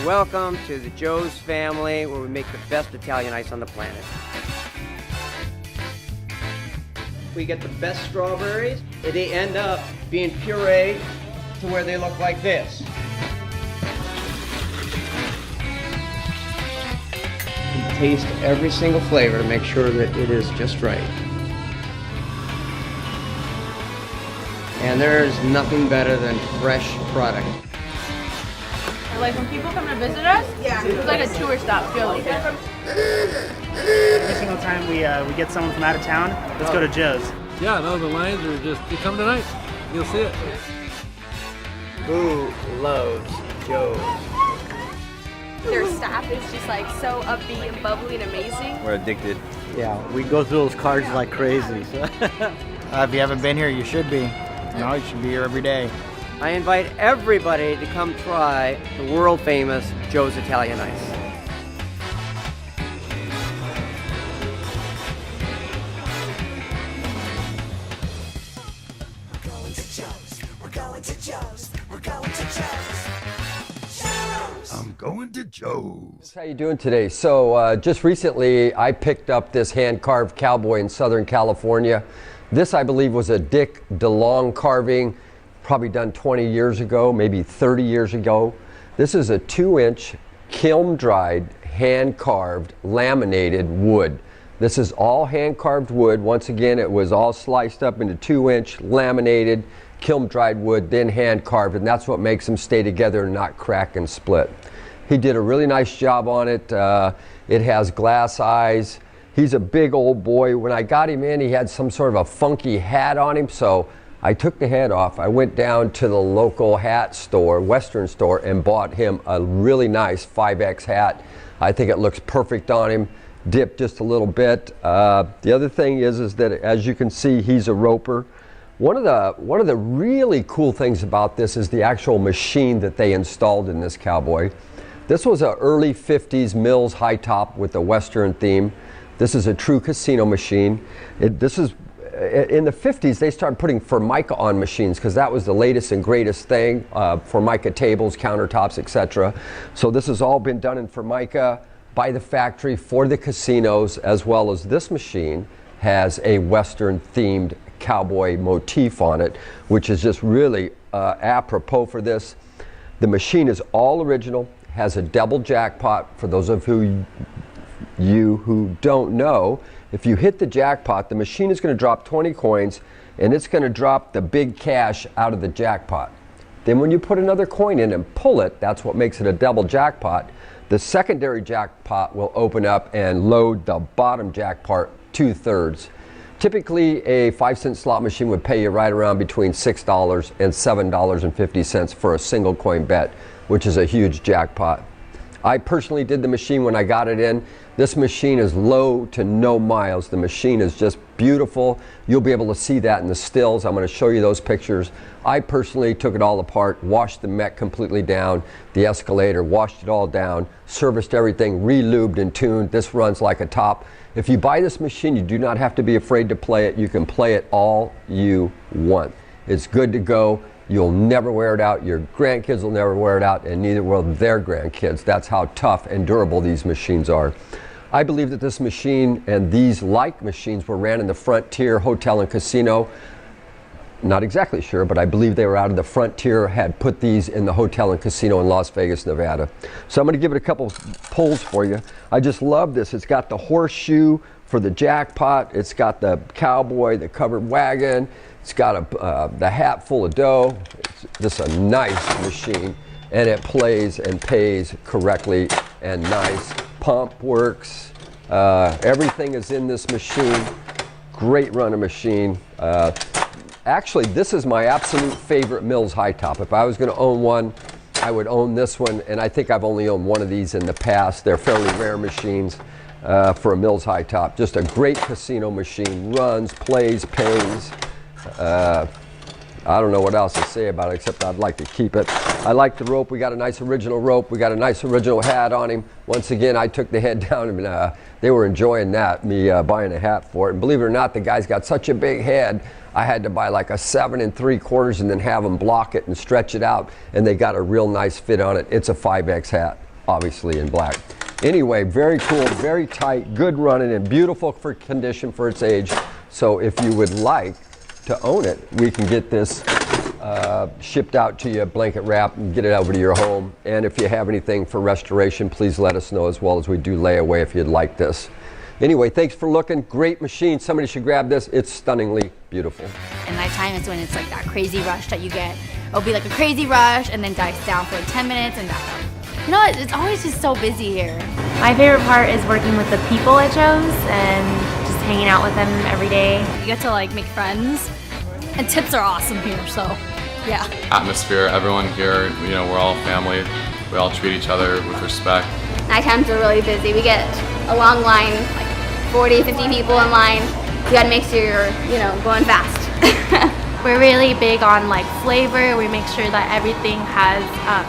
Welcome to the Joe's family, where we make the best Italian ice on the planet. We get the best strawberries, and they end up being pureed to where they look like this. You taste every single flavor to make sure that it is just right. And there's nothing better than fresh product. Like when people come to visit us, it's like a tour stop feeling. Every single time we get someone from out of town, let's go to Joe's. Yeah, no, the lines are just, you come tonight, you'll see it. Who loves Joe's? Their staff is just like so upbeat and bubbly and amazing. We're addicted. Yeah, we go through those cards like crazy. So. If you haven't been here, you should be. No, you should be here every day. I invite everybody to come try the world famous Joe's Italian Ice. I'm going to Joe's. How you doing today? So just recently I picked up this hand-carved cowboy in Southern California. This, I believe, was a Dick DeLong carving, probably done 20 years ago, maybe 30 years ago. This is a 2-inch kiln-dried, hand-carved, laminated wood. This is all hand-carved wood. Once again, it was all sliced up into 2-inch laminated, kiln-dried wood, then hand-carved, and that's what makes them stay together and not crack and split. He did a really nice job on it. It has glass eyes. He's a big old boy. When I got him in, he had some sort of a funky hat on him, so I took the head off. I went down to the local hat store, Western store, and bought him a really nice 5X hat. I think it looks perfect on him. Dipped just a little bit. The other thing is that, as you can see, he's a roper. One of the really cool things about this is the actual machine that they installed in this cowboy. This was an early 50s Mills high top with a Western theme. This is a true casino machine. This is in the 50s, they started putting Formica on machines because that was the latest and greatest thing. Formica tables, countertops, etc. So this has all been done in Formica by the factory for the casinos, as well as this machine has a Western themed cowboy motif on it, which is just really apropos for this. The machine is all original, has a double jackpot. For those of you who don't know, if you hit the jackpot, the machine is going to drop 20 coins and it's going to drop the big cash out of the jackpot. Then when you put another coin in and pull it, that's what makes it a double jackpot. The secondary jackpot will open up and load the bottom jackpot 2/3. Typically, a 5-cent slot machine would pay you right around between $6 and $7.50 for a single coin bet, which is a huge jackpot. I personally did the machine when I got it in. This machine is low to no miles. The machine is just beautiful. You'll be able to see that in the stills. I'm going to show you those pictures. I personally took it all apart, washed the mech completely down, the escalator, washed it all down, serviced everything, re-lubed and tuned. This runs like a top. If you buy this machine, you do not have to be afraid to play it. You can play it all you want. It's good to go. You'll never wear it out. Your grandkids will never wear it out, and neither will their grandkids. That's how tough and durable these machines are. I believe that this machine and these like machines were ran in the Frontier Hotel and Casino. Not exactly sure, but I believe they were out of the Frontier, had put these in the Hotel and Casino in Las Vegas, Nevada. So I'm going to give it a couple pulls for you. I just love this. It's got the horseshoe for the jackpot. It's got the cowboy, the covered wagon. It's got the hat full of dough. It's just a nice machine, and it plays and pays correctly and nice. Pump works. Everything is in this machine. Great running machine. Actually, this is my absolute favorite Mills high top. If I was going to own one, I would own this one, and I think I've only owned one of these in the past. They're fairly rare machines for a Mills high top. Just a great casino machine. Runs, plays, pays. I don't know what else to say about it, except I'd like to keep it. I like the rope. We got a nice original rope. We got a nice original hat on him. Once again, I took the head down, and they were enjoying that, me buying a hat for it. And believe it or not, the guy's got such a big head, I had to buy like a 7 3/4 and then have them block it and stretch it out, and they got a real nice fit on it. It's a 5X hat. obviously in black. Anyway, very cool, very tight, good running, and beautiful for condition for its age. So if you would like to own it, we can get this shipped out to you, blanket wrap, and get it over to your home. And if you have anything for restoration, please let us know, as well as we do layaway if you'd like this. Anyway, thanks for looking. Great machine. Somebody should grab this. It's stunningly beautiful. And nighttime is when it's like that crazy rush that you get. It'll be like a crazy rush and then dies down for like 10 minutes and back up. You know, it's always just so busy here. My favorite part is working with the people at Joe's and just hanging out with them every day. You get to like make friends, and tips are awesome here, so yeah. Atmosphere, everyone here, you know, we're all family. We all treat each other with respect. Nighttimes are really busy. We get a long line, like 40, 50 people in line. You gotta make sure you're, you know, going fast. We're really big on like flavor. We make sure that everything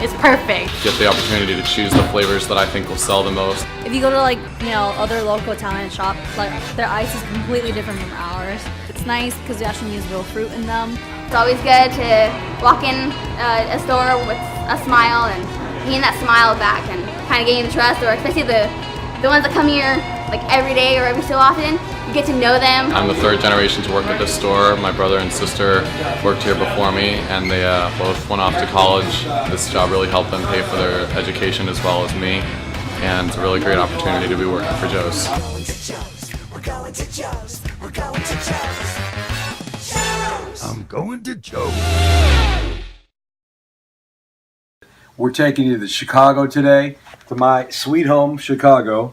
is perfect. Get the opportunity to choose the flavors that I think will sell the most. If you go to like, you know, other local Italian shops, like their ice is completely different from ours. It's nice because we actually use real fruit in them. It's always good to walk in a store with a smile and getting that smile back and kind of gaining trust, or especially the ones that come here like every day or every so often. You get to know them. I'm the third generation to work at this store. My brother and sister worked here before me, and they both went off to college. This job really helped them pay for their education as well as me, and it's a really great opportunity to be working for Joe's. I'm going to Joe's. We're taking you to Chicago today, to my sweet home, Chicago,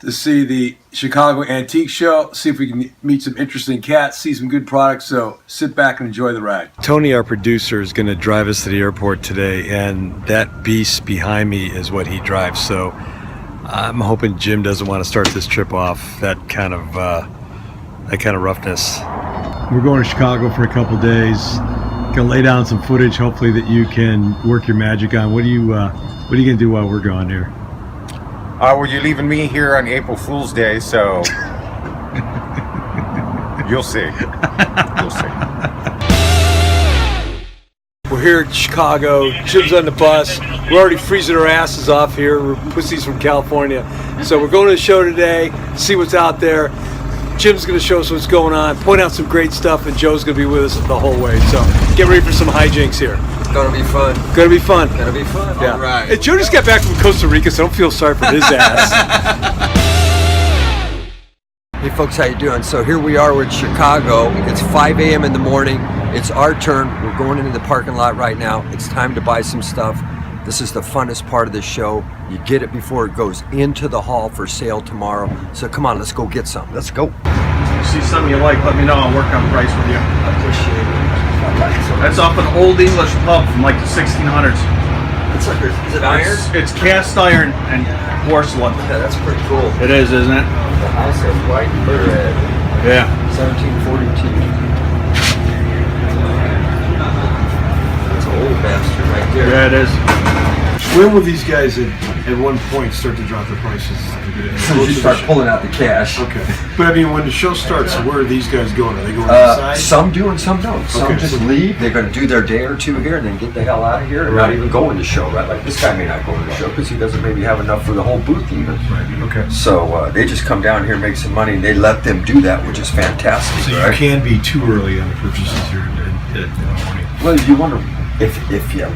to see the Chicago Antique Show, see if we can meet some interesting cats, see some good products, so sit back and enjoy the ride. Tony, our producer, is going to drive us to the airport today, and that beast behind me is what he drives, so I'm hoping Jim doesn't want to start this trip off that kind of roughness. We're going to Chicago for a couple days. Gonna lay down some footage, hopefully, that you can work your magic on. What are you gonna do while we're gone here? Well, you're leaving me here on April Fool's Day, so you'll see. You'll see. We're here in Chicago. Jim's on the bus. We're already freezing our asses off here. We're pussies from California. So we're going to the show today, see what's out there. Jim's going to show us what's going on, point out some great stuff, and Joe's going to be with us the whole way. So get ready for some hijinks here. It's gonna be fun. Gonna be fun. Gonna be fun. Yeah. All right. Hey, Joe just got back from Costa Rica, so don't feel sorry for his ass. Hey folks, how you doing? So here we are, we're in Chicago. It's 5 a.m. in the morning. It's our turn. We're going into the parking lot right now. It's time to buy some stuff. This is the funnest part of the show. You get it before it goes into the hall for sale tomorrow. So come on, let's go get some. Let's go. See something you like, let me know. I'll work on price with you. I appreciate it. That's off an old English pub from like the 1600s. It's like, is it iron? It's cast iron and porcelain. Yeah, that's pretty cool. It is, isn't it? The house has white and red. Yeah. 1742. That's an old bastard right there. Yeah, it is. When will these guys at one point start to drop their prices? So you start pulling out the cash. Okay. But I mean, when the show starts, where are these guys going? Are they going inside? Some do and some don't. Some Okay, just so- leave. They're going to do their day or two here and then get the hell out of here and not even go in the show, right? Like this guy may not go in the show because he doesn't maybe have enough for the whole booth even. Right. Okay. So they just come down here, make some money, and they let them do that, which is fantastic, So right? you can be too early on the purchases here in the morning. Well, you wonder if you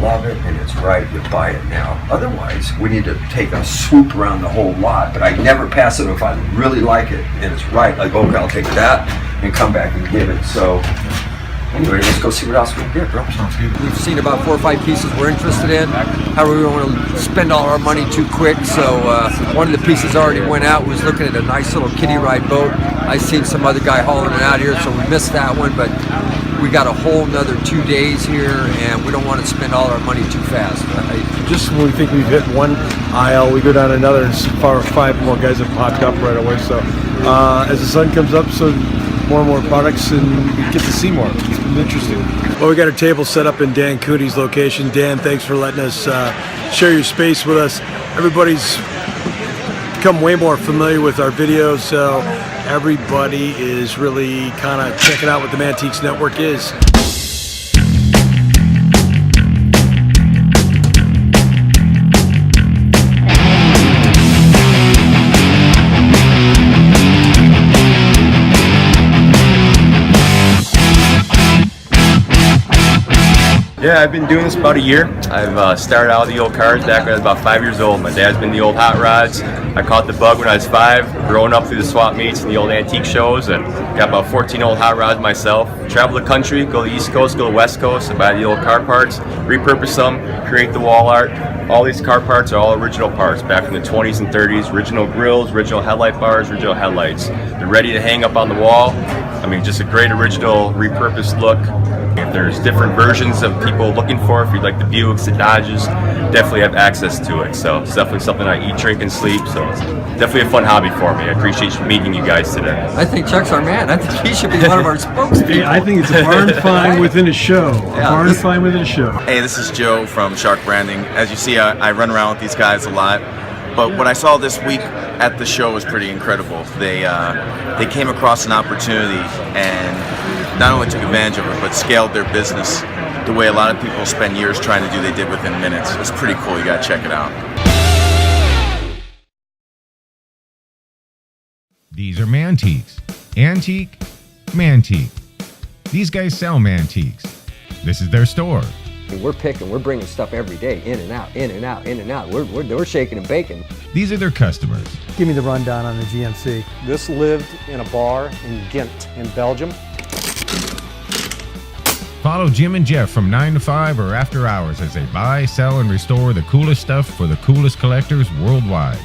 love it and it's right, you buy it now. Otherwise, we need to take a swoop around the whole lot. But I never pass it if I really like it and it's right. Like, okay, I'll take that and come back and get it. So anyway, let's go see what else we can get, bro. Sounds good. We've seen about 4 or 5 pieces we're interested in. However, we don't want to spend all our money too quick. So one of the pieces already went out. Was looking at a nice little kiddie ride boat. I seen some other guy hauling it out here, so we missed that one. But we got a whole nother 2 days here, and we don't want to spend all our money too fast. Right? Just when we think we've hit one aisle, we go down another, and 4 or 5 more guys have popped up right away. So as the sun comes up, so more and more products, and we get to see more. It's been interesting. Well, we got our table set up in Dan Cooney's location. Dan, thanks for letting us share your space with us. Everybody's become way more familiar with our videos, so everybody is really kind of checking out what the Mantiques Network is. Yeah, I've been doing this about a year. I've started out with the old cars back when I was about 5 years old. My dad's been the old hot rods. I caught the bug when I was 5, growing up through the swap meets and the old antique shows, and got about 14 old hot rods myself. Travel the country, go to the East Coast, go to the West Coast, and buy the old car parts, repurpose them, create the wall art. All these car parts are all original parts back from the 20s and 30s, original grills, original headlight bars, original headlights. They're ready to hang up on the wall. I mean, just a great original repurposed look. If there's different versions of people looking for, if you'd like the Buicks, the Dodges, definitely have access to it. So it's definitely something I eat, drink, and sleep. So it's definitely a fun hobby for me. I appreciate meeting you guys today. I think Chuck's our man. I think he should be one of our spokespeople. I think it's a barn find within a show. A barn find within a show. Hey, this is Joe from Shark Branding. As you see, I run around with these guys a lot. But what I saw this week at the show was pretty incredible. They came across an opportunity and not only took advantage of it, but scaled their business the way a lot of people spend years trying to do. They did within minutes. It's pretty cool. You gotta check it out. These are Mantiques. Antique, Mantique. These guys sell Mantiques. This is their store. We're picking, we're bringing stuff every day, in and out, in and out, in and out. We're shaking and baking. These are their customers. Give me the rundown on the GMC. This lived in a bar in Ghent in Belgium. Follow Jim and Jeff from 9 to 5 or after hours as they buy, sell, and restore the coolest stuff for the coolest collectors worldwide.